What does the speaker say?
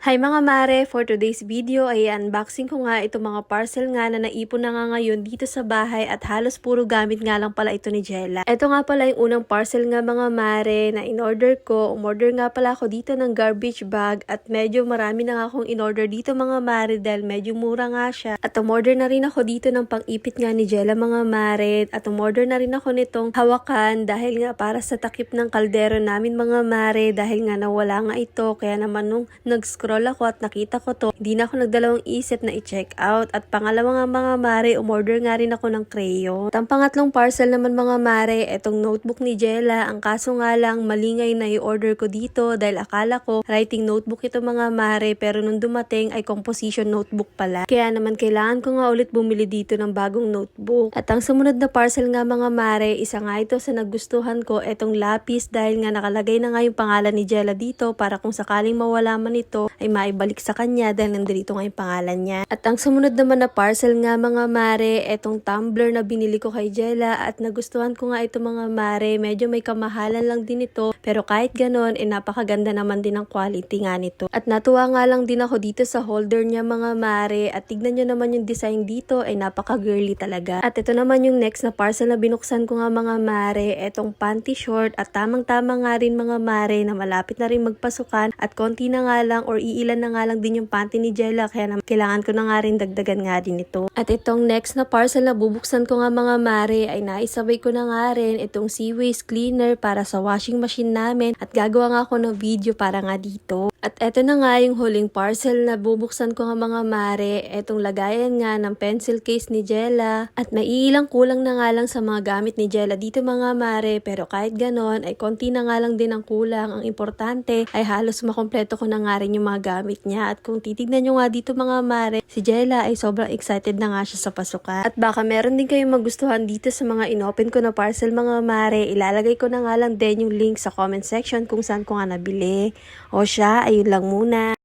Hi mga mare! For today's video ay unboxing ko nga itong mga parcel nga na naipon na nga ngayon dito sa bahay at halos puro gamit nga lang pala ito ni Jella. Ito nga pala yung unang parcel nga mga mare na in-order ko. Umorder nga pala ako dito ng garbage bag at medyo marami na nga akong in-order dito mga mare dahil medyo mura nga siya. At umorder na rin ako dito ng pang-ipit nga ni Jella mga mare at umorder na rin ako nitong hawakan dahil nga para sa takip ng kaldero namin mga mare dahil nga nawala nga ito kaya naman nung nag-scroll ako at nakita ko to, hindi na ako nagdalawang isip na i-check out. At pangalawa nga mga mare, umorder nga rin ako ng crayon. At ang pangatlong parcel naman mga mare, etong notebook ni Jella. Ang kaso nga lang, malingay na i-order ko dito dahil akala ko writing notebook ito mga mare pero nung dumating ay composition notebook pala. Kaya naman kailangan ko nga ulit bumili dito ng bagong notebook. At ang sumunod na parcel nga mga mare, isa nga ito sa nagustuhan ko, etong lapis dahil nga nakalagay na nga yung pangalan ni Jella dito para kung sakaling mawala man ito ay maibalik sa kanya dahil nandito nga yung pangalan niya. At ang sumunod naman na parcel nga mga mare, etong tumbler na binili ko kay Jella at nagustuhan ko nga ito mga mare. Medyo may kamahalan lang din ito pero kahit ganon, napakaganda naman din ang quality nga nito. At natuwa nga lang din ako dito sa holder niya mga mare at tignan nyo naman yung design dito ay napaka-girly talaga. At ito naman yung next na parcel na binuksan ko nga mga mare, etong panty short at tamang-tama nga rin mga mare na malapit na rin magpasukan at konti na nga lang or iilan na nga lang din yung panty ni Jella kaya kailangan ko na nga rin dagdagan nga din ito. At itong next na parcel na bubuksan ko nga mga mare ay naisabay ko na nga rin itong sea waste cleaner para sa washing machine namin at gagawa nga ako ng video para nga dito. At eto na nga yung huling parcel na bubuksan ko nga mga mare, etong lagayan nga ng pencil case ni Jella at may ilang kulang na nga lang sa mga gamit ni Jella dito mga mare pero kahit ganon ay konti na nga lang din ang kulang. Ang importante ay halos makompleto ko na nga rin yung mga gamit niya at kung titignan nyo nga dito mga mare, si Jella ay sobrang excited na nga siya sa pasukan. At baka meron din kayong magustuhan dito sa mga inopen ko na parcel mga mare, ilalagay ko na nga lang din yung link sa comment section kung saan ko nga nabili. O siya, ayun lang muna.